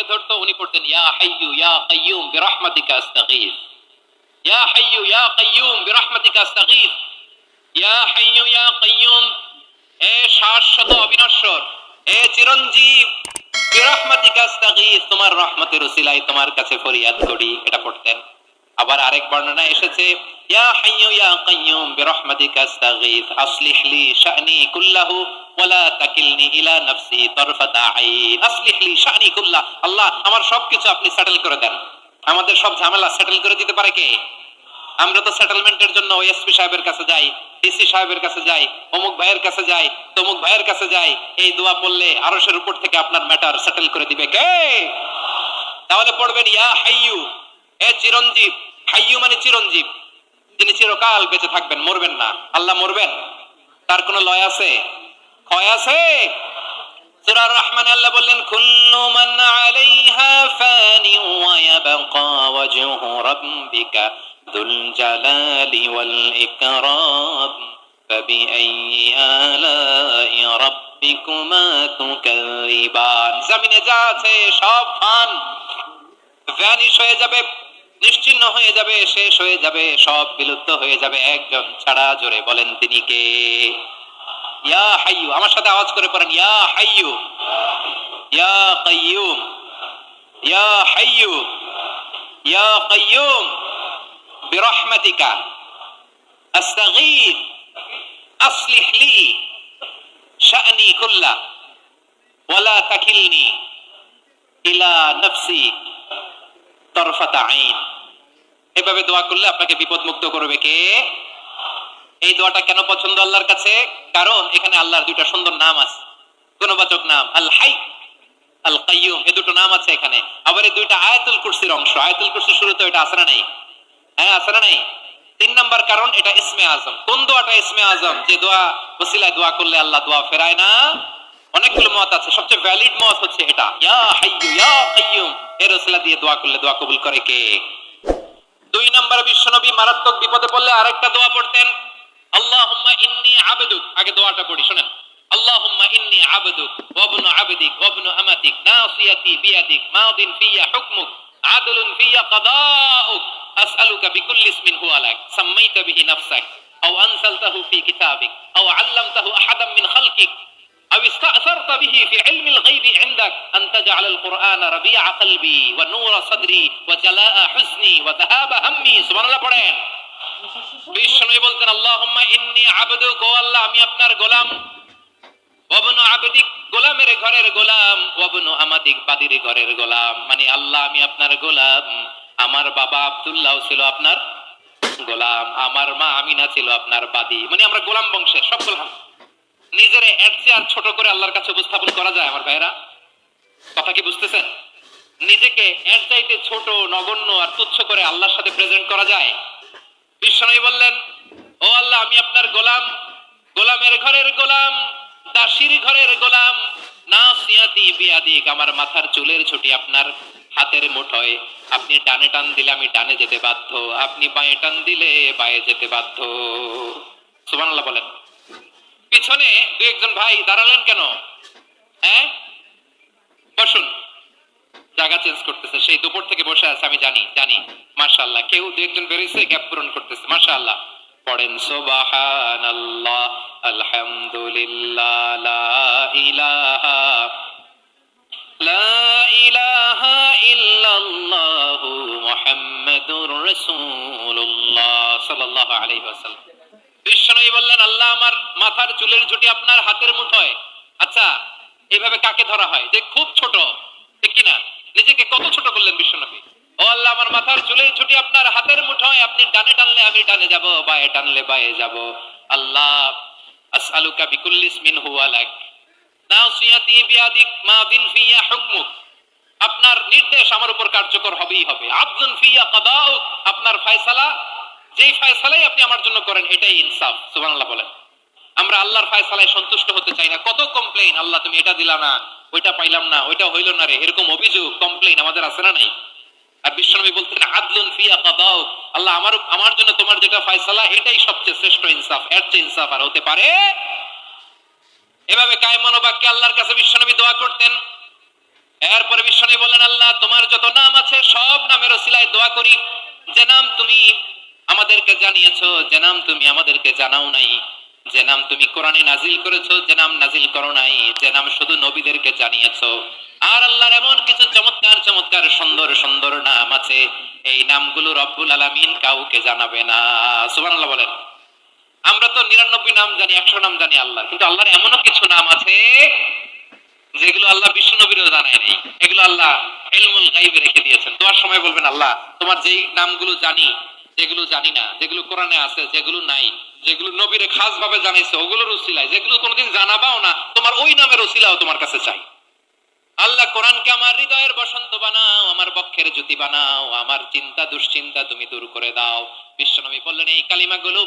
ধরতো উনি পড়তেন ইয়া হাইয়ু ইয়া কাইয়ুম বিরহমাতিকা আস্তাগীথ, ইয়া হাইয়ু ইয়া কাইয়ুম বিরহমাতিকা আস্তাগীথ, ইয়া হাইয়ু ইয়া কাইয়ুম, হে শাশ্বত অবিনশ্বর, হে চিরঞ্জীব, বিরহমাতিকা আস্তাগীথ, তোমার রহমতের উসিলায় তোমার কাছে ফরিয়াদ করি, এটা পড়তেন। আবার আরেক বর্ণনা এসেছে ইয়া হাইয়ু ইয়া কাইয়ুম বিরহমাতিকা আস্তাগীথ আসলিহ লি শা'নি কুল্লাহু ওয়ালা তাকিলনি ইলা নাফসি তারফাতা আইন। আসলিহ লি শা'নি কুল্লাহ, আল্লাহ আমার সবকিছু আপনি সেটেল করে দেন। আমাদের সব ঝামেলা সেটেল করে দিতে পারে কে? আমরা তো সেটেলমেন্টের জন্য ওএসপি সাহেবের কাছে যাই, ডিসি সাহেবের কাছে যাই, অমুক ভাইয়ের কাছে যাই, তমুক ভাইয়ের কাছে যাই। এই দোয়া পড়লে আরশের উপর থেকে আপনার ম্যাটার সেটেল করে দিবে কে? তাহলে পড়বেন ইয়া হাইয়ু, হে চিরঞ্জীব। হাইয়ু মানে চিরঞ্জীব, যিনি চিরকাল বেঁচে থাকবেন, মরবেন না। আল্লাহ মরবেন? তার কোন লয় আছে? ক্ষয় আছে? সূরা রহমান আল্লাহ বললেন কুল্লু মান আলাইহা ফানি ওয়া ইয়াবকা ওয়াজহু রাব্বিকা যুল জালালি ওয়াল ইকরাম ফাবিআইয়ি আলাই রাব্বিকুমা তুকাযিবান। জমিনে যা আছে সব ভ্যানিশ হয়ে যাবে, নিশ্চিহ্ন হয়ে যাবে, শেষ হয়ে যাবে, সব বিলুপ্ত হয়ে যাবে, একজন ছাড়া। জোরে বলেন তিনি কে? ইয়া হাইয়ু, আমার সাথে আওয়াজ করে পড়েন ইয়া হাইয়ু ইয়া কাইয়ুম ইয়া হাইয়ু ইয়া কাইয়ুম বিরহমাতিকা আস্তাগীথ আসলিহ লি শা'নি কুল্লাহ ওয়ালা তাকিলনি ইলা নাফসি তারফাতা আইন। এভাবে দোয়া করলে আপনাকে বিপদ মুক্ত করবে কে? এই দোয়াটা কেন পছন্দ আল্লাহর কাছে? কারণ এখানে আল্লাহর দুইটা সুন্দর নাম আছে, গুণবাচক নাম, আল হাই, আল কাইয়ুম, এই দুটো নাম আছে এখানে। আবার এই দুইটা আয়াতুল কুরসির অংশ। আয়াতুল কুরসির শুরুতে এটা আছে না নাই? হ্যাঁ, আছে না নাই? 3 নাম্বার কারণ এটা ইসমে আজম। কোন দোয়াটা ইসমে আজম? যে দোয়া ওসিলায় দোয়া করলে আল্লাহ দোয়া ফেরায় না। অনেকগুলো মত আছে, সবচেয়ে ভ্যালিড মত হচ্ছে এটা, ইয়া হাইয়ু ইয়া কাইয়ুম, এর ওসিলা দিয়ে দোয়া করলে দোয়া কবুল করে কে? 2 নম্বরে বিশ্বনবী মারাত্মক বিপদে পড়লে আরেকটা দোয়া পড়তেন, আল্লাহুম্মা ইন্নী আবদুক। আগে দোয়াটা পড়ি, শুনেন। আল্লাহুম্মা ইন্নী আবদুক ওয়া ইবনু আবদিক ওয়া ইবনু আমাতিক নাসিয়াতি বিয়াদিক মাদিন ফিয়া হুকমুক আদলুন ফিয়া কাদাউক আসআলুকা বিকুল্লি ইসমিন হুয়া লাক সাম্মাইতা বিহি নাফসাক আও আনসালতাহু ফি কিতাবিক আও আল্লামতাহু আহাদাম মিন খালকিক أو استأثرت به في علم الغيب عندك أن تجعل القرآن ربيع قلبي ونور صدري وجلاء حزني وذهاب همي। سبحان الله পড়েন। বিশ্বনবী বলতেন আল্লাহুম্মা ইন্নী আবদুক, ও আল্লাহ আমি আপনার গোলাম, ওয়া ইবনু আবদিক, গোলামের ঘরের গোলাম, ওয়া ইবনু আমাতিক, বাদীর ঘরের গোলাম। মানে আল্লাহ আমি আপনার গোলাম। আমার বাবা আব্দুল্লাহ ছিল আপনার গোলাম, আমার মা আমিনা ছিল আপনার বাদী। মানে আমরা গোলাম বংশের সব গোলাম। নিজের এর চেয়ে আর ছোট করে আল্লাহর কাছে উপস্থাপন করা যায় আমার ভাইরা? কথা কি বুঝতেছেন? নিজেকে এর চাইতে ছোট, নগণ্য আর তুচ্ছ করে আল্লাহর সাথে প্রেজেন্ট করা যায়? বিশ্বনবী বললেন ও আল্লাহ আমি আপনার গোলাম, গোলামের ঘরের গোলাম, দাসীর ঘরের গোলাম, নাসিয়াতি বিয়াদিক, আমার মাথার চুলের ছুটি আপনার হাতের মুঠোয়। আপনি ডানে টান দিলে আমি ডানে যেতে বাধ্য, আপনি বাঁয়ে টান দিলে বাঁয়ে যেতে বাধ্য। সুবহানাল্লাহ বলেন। পিছনে 2-1 ভাই দাঁড়ালেন কেন? হ্যাঁ, বসুন। জায়গা চেঞ্জ করতেছে, সেই দুপুর থেকে বসে আছে আমি জানি জানি। মাশাআল্লাহ, কেউ 2-1 বেরিয়েছে, গ্যাপ পূরণ করতেছে। মাশাআল্লাহ। পড়েন সুবহানাল্লাহ আলহামদুলিল্লাহ লা ইলাহা ইল্লাল্লাহু মুহাম্মাদুর রাসূলুল্লাহ সাল্লাল্লাহু আলাইহি ওয়াসাল্লাম। বিশ্বনবী বললেন আল্লাহ আমার মাথার চুলের ঝুঁটি আপনার হাতের মুঠোয়। আচ্ছা, এইভাবে কাকে ধরা হয়? যে খুব ছোট, ঠিক কিনা? নিজেকে কত ছোট করলেন বিশ্বনবী। ও আল্লাহ আমার মাথার চুলের ঝুঁটি আপনার হাতের মুঠোয়, আপনি ডানে টানলে আমি ডানে যাব, বাঁয়ে টানলে বাঁয়ে যাব। আল্লাহ আসআলুকা বিকুল্লি ইসমিন হুয়া লাক নাসিয়াতি বিয়াদিক মাদিন ফিয়া হুকমুক, আপনার নির্দেশ আমার উপর কার্যকর হবেই হবে। আদলুন ফিয়া কাদাউক, আপনার ফয়সালা, যেই ফয়সালাই আপনি আমার জন্য করেন এটাই ইনসাফ। সুবহানাল্লাহ বলেন। আমরা আল্লাহর ফয়সালায় সন্তুষ্ট হতে চাই না। কত কমপ্লেইন, আল্লাহ তুমি এটা দিলা না, ওইটা পাইলাম না, ওইটা হইল না রে, এরকম অভিযোগ, কমপ্লেইন আমাদের আছে না নাই? আর বিশ্বনবী বলতেন আদলুন ফিয়া কাদাউক, আল্লাহ আমার জন্য তোমার যেটা ফয়সালা এটাই সবচেয়ে শ্রেষ্ঠ ইনসাফ, এর চেয়ে ইনসাফ আর হতে পারে? এভাবে কায়মান বাক্যে আল্লাহর কাছে বিশ্বনবী দোয়া করতেন। এরপরে বিশ্বনবী বললেন, আল্লাহ তোমার যত নাম আছে সব নামের ওসিলায় দোয়া করি, যে নাম তুমি আমাদেরকে জানিয়েছো, যে নাম তুমি আমাদেরকে জানাও নাই, যে নাম তুমি কোরআনে নাজিল করেছো, যে নাম নাজিল করো নাই, যে নাম শুধু নবীদেরকে জানিয়েছো। আর আল্লাহর এমন কিছু চমৎকার চমৎকার সুন্দর সুন্দর নাম আছে, এই নামগুলো রব্বুল আলামিন কাউকে জানাবে না। সুবহানাল্লাহ বলেন। আমরা তো 99 নাম জানি, 100 নাম জানি আল্লাহ, কিন্তু আল্লাহর এমনও কিছু নাম আছে যেগুলো আল্লাহ বিশ্ব নবীরও জানায় নাই। এগুলো আল্লাহ ইলমুল গায়বে রেখে দিয়েছেন। দোয়ার সময় বলবেন, আল্লাহ তোমার যেই নামগুলো জানি, যেগুলো জানি না, যেগুলো কোরআনে আছে, যেগুলো নাই, যেগুলো নবীরে খাস ভাবে জানাইছে ওগুলোর উসিলায়, যেগুলো কোনোদিন জানাবাও না তোমার ওই নামের উসিলাও তোমার কাছে চাই। আল্লাহ কোরআনকে আমার হৃদয়ের বসন্ত বানাও, আমার বক্ষের জ্যোতি বানাও, আমার চিন্তা দুশ্চিন্তা তুমি দূর করে দাও। বিশ্বনবী বললেন, এই কালিমাগুলো,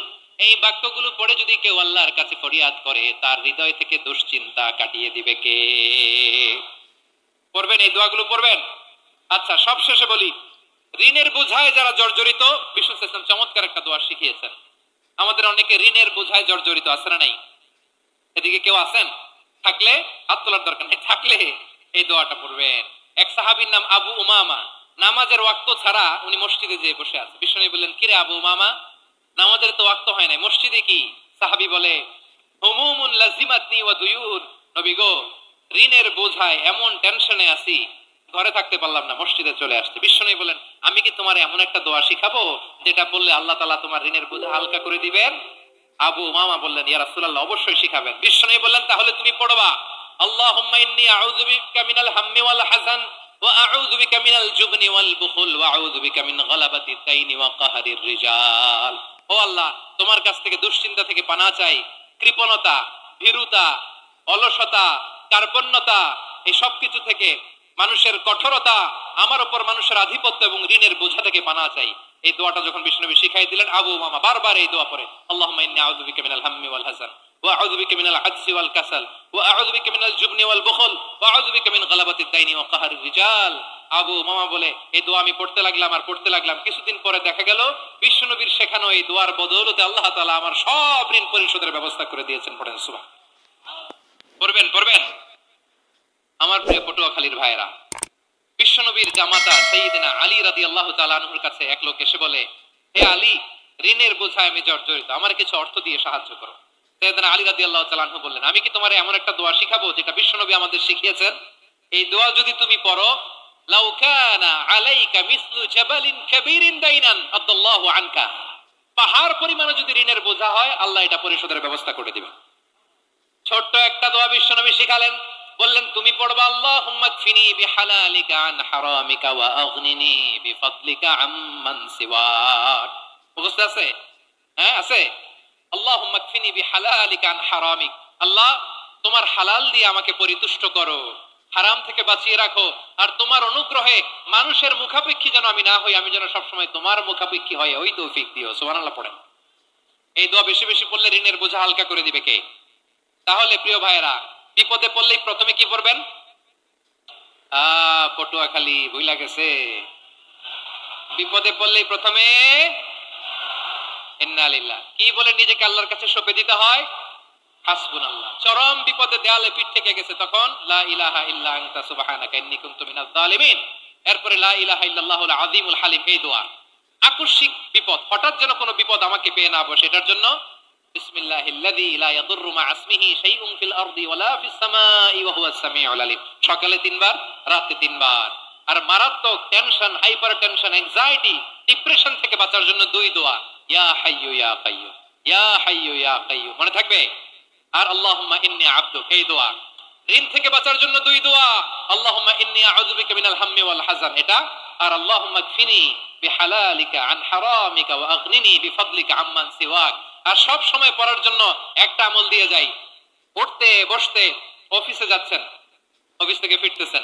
এই বাক্যগুলো পড়ে যদি কেউ আল্লাহর কাছে ফরিয়াদ করে, তার হৃদয় থেকে দুশ্চিন্তা কাটিয়ে দিবে কে? পড়বেন, এই দোয়াগুলো পড়বেন। আচ্ছা, সব শেষে বলি, ঋণের বোঝায় যারা জর্জরিত, বিষ্ণু ইসলাম চমৎকার একটা দোয়া শিখিয়েছেন। আমাদের অনেকে ঋণের বোঝায় জর্জরিত, আছে না নাই? এদিকে কেউ আছেন? থাকলে হাত তোলার দরকার নেই, থাকলে এই দোয়াটা পড়বেন। এক সাহাবীর নাম আবু উমামা, নামাজের ওয়াক্ত ছাড়া উনি মসজিদে যেয়ে বসে আছে। বিশ্বনবী বললেন, কিরে আবু উমামা, নামাজের তো ওয়াক্ত হয় নাই, মসজিদে কি? সাহাবী বলে, হুমুমুন লাজিমাতনি ওয়া দুয়ুন, নবী গো, ঋণের বোঝায় এমন টেনশনে আছি, ঘরে থাকতে পারলাম না, মসজিদে চলে আসছে। বিশ্বনবী বলেন, আমি কি তোমার এমন একটা দোয়া শিখাবো যেটা বললে আল্লাহ তাআলা তোমার ঋণের বোঝা হালকা করে দিবেন? আবু উমামা বললেন, ইয়া রাসূলুল্লাহ, অবশ্যই শিখাবেন। বিশ্বনবী বললেন, তাহলে তুমি পড়বা, আল্লাহুম্মা ইন্নী আউযু বিকা মিনাল হাম্মি ওয়াল হাযান ওয়া আউযু বিকা মিনাল জুবনি ওয়াল বুখল ওয়া আউযু বিকা মিন গালাবাতিদ দাইনি ওয়া কাহরির রিজাল। ও আল্লাহ, তোমার কাছ থেকে দুশ্চিন্তা থেকে পানাহ চাই, কৃপণতা, ভীরুতা, অলসতা, কার্পণ্যতা, এই সব কিছু থেকে, মানুষের কঠোরতা, আমার উপর মানুষের আধিপত্য এবং ঋণের বোঝা থেকে পানাহ চাই। এই দোয়াটা যখন বিশ্বনবী শিখাই দিলেন, আবু উমামা বারবার এই দোয়া পড়ে, আল্লাহুম্মা ইন্নী আউযু বিকা মিনাল হাম্মি ওয়াল হাযান ওয়া আউযু বিকা মিনাল আজজি ওয়াল কাসাল ওয়া আউযু বিকা মিনাল জুবনি ওয়াল বুখল ওয়া আউযু বিকা মিন গালাবাতিদ দাইনি ওয়া কাহরির রিজাল। আবু উমামা বলে, এই দোয়া আমি পড়তে লাগলাম আর পড়তে লাগলাম, কিছুদিন পরে দেখা গেল বিশ্বনবীর শেখানো এই দোয়ার বদৌলতে আল্লাহ তাআলা আমার সব ঋণ পরিশোধের ব্যবস্থা করে দিয়েছেন। পড়েন সুবহান। পড়বেন পড়বেন। আমার প্রিয় পটুয়াখালীর ভাইরা, বিশ্বনবীর জামাতা সাইয়্যিদিনা আলী রাদিয়াল্লাহু তাআলা আনহুর কাছে এক লোক এসে বলে, হে আলী, ঋণের বোঝায় আমি জর্জরিত, আমার কিছু অর্থ দিয়ে সাহায্য করো। সাইয়্যিদিনা আলী রাদিয়াল্লাহু তাআলা আনহু বললেন, আমি কি তোমার এমন একটা দোয়া শিখাবো যেটা বিশ্বনবী আমাদের শিখিয়েছেন? এই দোয়া যদি তুমি পড়ো, লাউ কানা আলাইকা মিসলু জাবালিন কাবীরিন দাইনান আদাল্লাহু আনকা, পাহাড় পরিমাণে যদি ঋণের বোঝা হয়, আল্লাহ এটা পরিশোধের ব্যবস্থা করে দিবেন। ছোট্ট একটা দোয়া বিশ্বনবী শিখালেন, বললেন, তুমি পড়বা, আল্লাহুম্মা কফিনি বিহালালিকা আন হারামিকা ওয়া আগনিনি বিফাদলিকা আম্মান সিওয়াক। মুখস্থ আছে? হ্যাঁ, আছে। আল্লাহুম্মা কফিনি বিহালালিকা আন হারামিক, আল্লাহ তোমার হালাল দিয়ে আমাকে পরিতুষ্ট করো, হারাম থেকে বাঁচিয়ে রাখো, আর তোমার অনুগ্রহে মানুষের মুখাপেক্ষী যেন আমি না হই, আমি যেন সবসময় তোমার মুখাপেক্ষী হয়, ওই তৌফিক দিও। সুবহানাল্লাহ পড়েন। এই দোয়া বেশি বেশি পড়লে ঋণের বোঝা হালকা করে দিবে কে? তাহলে প্রিয় ভাইয়েরা, বিপদে পড়লেই প্রথমে কি পড়বেন? পটুয়াখালী ভুইলা গেছে, বিপদে পড়লেই প্রথমে ইন্না লিল্লাহ কি বলে নিজেকে আল্লাহর কাছে সঁপে দিতে হয়? হাসবুনাল্লাহ। চরম বিপদে দেয়ালে পিঠ থেকে গেছে, তখন লা ইলাহা ইল্লা আনতা সুবহানাকা ইন্নী কুনতু মিনাজ জালিমিন। এরপরে লা ইলাহা ইল্লাল্লাহুল আযীমুল হালিম, এই দোয়া। আকস্মিক বিপদ, হঠাৎ যেন কোনো বিপদ আমাকে পেয়ে না বসে, এটার জন্য বিসমিল্লাহিল্লাযী লা ইয়াদুররু মা ইসমিহি শাইউন ফিল আরদি ওয়ালা ফিস সামাই ওয়া হুয়াস সামিউল আলিম। সকালে 3 বার, রাতে 3 বার। আর মারাত্মক tension, hyper tension, anxiety, depression থেকে বাঁচার জন্য 2 দোয়া, ইয়া হাইয়্যু ইয়া কাইয়্যুম, ইয়া হাইয়্যু ইয়া কাইয়্যুম, মনে থাকবে? আর আল্লাহুম্মা ইন্নী আবদুক, এই দোয়া। ঋণ থেকে বাঁচার জন্য 2 দোয়া, আল্লাহুম্মা ইন্নী আউযু বিকা মিনাল হাম্মি ওয়াল হাযান, এটা। আর আল্লাহুম্মা কফিনি বিহালালিকা আন হারামিকা ওয়া আগনিনি বিফাদলিকা আম্মান সিওয়াক। আর সব সময় পড়ার জন্য একটা আমল দিয়ে যাই, উঠতে বসতে, অফিসে যাচ্ছেন, অফিস থেকে ফিরতেছেন,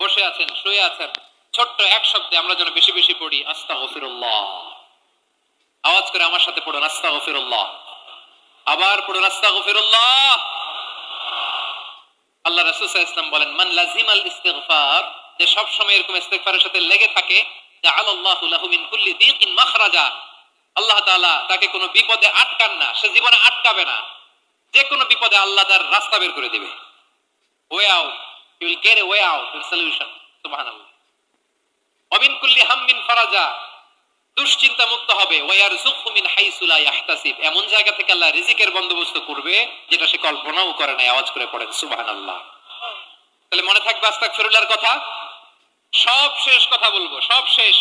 বসে আছেন, শুয়ে আছেন, ছোট্ট এক শব্দে আমরা যেন বেশি বেশি পড়ি, আস্তাগফিরুল্লাহ। আওয়াজ করে আমার সাথে পড়ুন, আস্তাগফিরুল্লাহ। আবার পড়ুন, আস্তাগফিরুল্লাহ। আল্লাহ রাসূল সাল্লাল্লাহু আলাইহি ওয়াসাল্লাম বলেন, মান লাজিমাল ইস্তিগফার, যে সব সময় এরকম ইস্তিগফারের সাথে লেগে থাকে, জাআলাল্লাহু লাহু মিন কুল্লি দীকিন মাখরাজা, আল্লাহ তাআলা তাকে কোনো বিপদে আটকান না, সে জীবনে আটকাবে না, যে কোনো বিপদে আল্লাহ তার রাস্তা বের করে দিবে, way out. you will get a way out, a solution. সুবহানাল্লাহ। ওয়া মিন কুল্লি হাম্মিন ফারাজা, দুশ্চিন্তা মুক্ত হবে। ওয়া ইয়ারযুকহু মিন হাইসু লা ইয়াহতাসিব, এমন জায়গা থেকে আল্লাহ রিজিকের বন্দোবস্ত করবে যেটা সে কল্পনাও করে নাই। আওয়াজ করে পড়েন সুবহানাল্লাহ। তাহলে মনে থাকবে আস্তাগফিরুল্লাহর কথা। সব শেষ কথা বলবো, সব শেষ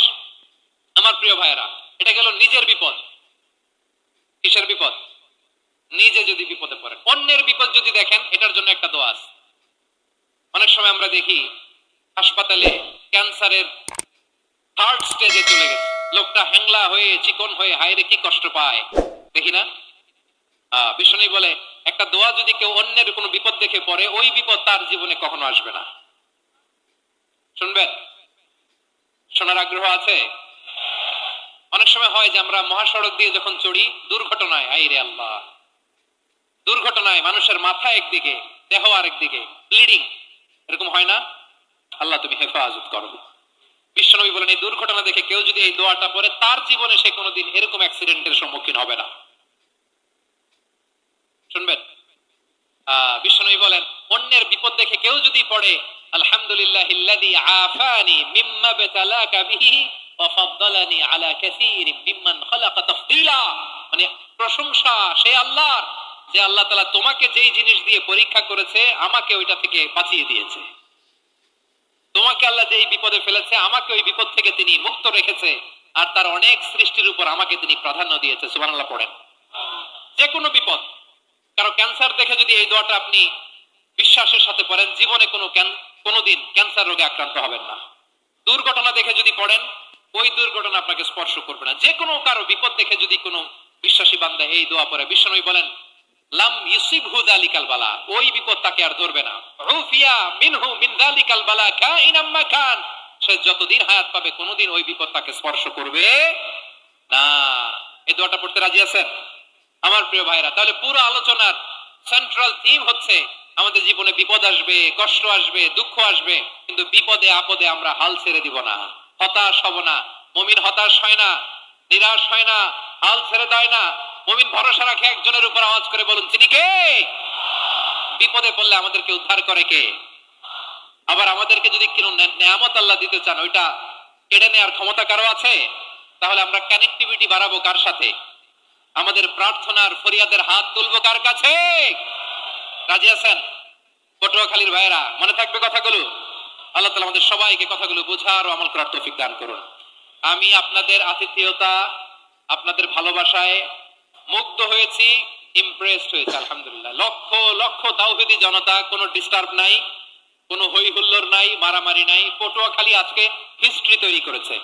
আমার প্রিয় ভাইয়েরা। এটা গেল নিজের বিপদ। কিসের বিপদ? নিজে যদি বিপদে পড়েন। অন্যের বিপদ যদি দেখেন, এটার জন্য একটা দোয়া আছে। অনেক সময় আমরা দেখি হাসপাতালে ক্যান্সারের থার্ড স্টেজে চলে গেছে, লোকটা হ্যাংলা হয়ে চিকন হয়ে হায়রে কি কষ্ট পায়, দেখি না? বিষ্ণু বলে একটা দোয়া যদি কেউ অন্যের কোনো বিপদ দেখে পড়ে, ওই বিপদ তার জীবনে কখনো আসবে না। শুনবেন? শোনার আগ্রহ আছে? অনেক সময় হয় যে আমরা মহাসড়ক দিয়ে যখন চড়ি, দুর্ঘটনায়, আইরে আল্লাহ, দুর্ঘটনায় মানুষের মাথা একদিকে, দেহ আরেকদিকে, ব্লিডিং, এরকম হয় না? আল্লাহ তুমি হেফাজত করো। বিশ্বনবী বলেন এই দুর্ঘটনা দেখে কেউ যদি এই দোয়াটা পড়ে, তার জীবনে সে কোনোদিন এরকম অ্যাক্সিডেন্টের সম্মুখীন হবে না। শুনবেন? বিশ্বনবী বলেন অন্যের বিপদ দেখে কেউ যদি পড়ে, আলহামদুলিল্লাহিল্লাযী আফানি মিম্মা বাতালাকা বিহি ওয়া ফাদ্দালানি আলা কাসীরিম মিম্মান খালাকা তাফদীলা, মানে প্রশংসা সে আল্লাহর, যে আল্লাহ তাআলা তোমাকে যেই জিনিস দিয়ে পরীক্ষা করেছে, আমাকে ওইটা থেকে বাঁচিয়ে দিয়েছে। তোমাকে আল্লাহ যেই বিপদে ফেলেছে, আমাকে ওই বিপদ থেকে তিনি মুক্ত রেখেছে, আর তার অনেক সৃষ্টির উপর আমাকে তিনি প্রাধান্য দিয়েছে। সুবহানাল্লাহ পড়েন। যে কোনো বিপদ, কারো ক্যান্সার দেখে যদি এই দোয়াটা আপনি বিশ্বাসের সাথে পড়েন, জীবনে কোনোদিন ক্যান্সার রোগে আক্রান্ত হবেন না। দুর্ঘটনা দেখে যদি পড়েন, ওই দুর্ঘটনা আপনাকে স্পর্শ করবে না। যে কোনো কারো বিপদ দেখে যদি কোনো বিশ্বাসী বান্দা এই দোয়া পড়ে, বিশ্বনবী বলেন লাম ইউসিবহু যালিকাল বালা, ওই বিপদ তাকে আর ধরবে না। উফিয়া মিনহু মিন যালিকাল বালা কাইনাম মা কান, সে যতদিন হায়াত পাবে কোনোদিন ওই বিপদ তাকে স্পর্শ করবে না। এই দোয়াটা পড়তে রাজি আছেন আমার প্রিয় ভাইরা? তাহলে পুরো আলোচনার সেন্ট্রাল থিম হচ্ছে আমাদের জীবনে বিপদ আসবে, কষ্ট আসবে, দুঃখ আসবে, কিন্তু বিপদে আপদে আমরা হাল ছেড়ে দিব না, হতাশ হব না। মুমিন হতাশ হয় না, নিরাশ হয় না, হাল ছেড়ে দেয় না। মুমিন ভরসা রাখে একজনের উপর। আওয়াজ করে বলুন তিনি কে? বিপদে পড়লে আমাদেরকে উদ্ধার করে কে? আবার আমাদেরকে যদি কোনো নেয়ামত আল্লাহ দিতে চান, ওইটা কেড়ে নেওয়ার ক্ষমতা কারো আছে? তাহলে আমরা কানেক্টিভিটি বাড়াবো কার সাথে? আমাদের প্রার্থনার ফরিয়াদের হাত তুলবো কার কাছে? রাজি আছেন পটুয়াখালীর ভাইয়েরা? মনে থাকবে কথাগুলো? আল্লাহ তাআলা আমাদের সবাইকে কথাগুলো বোঝার ও আমল করার তৌফিক দান করুন। আমি আপনাদের আতিথেয়তা, আপনাদের ভালোবাসায় মুগ্ধ হয়েছি, ইমপ্রেসড হয়েছে। আলহামদুলিল্লাহ। লক্ষ লক্ষ তাওহীদি জনতা, কোনো ডিস্টার্ব নাই, কোনো হই হুল্লোড় নাই, মারামারি নাই। পটুয়াখালী আজকে হিস্ট্রি তৈরি করেছে।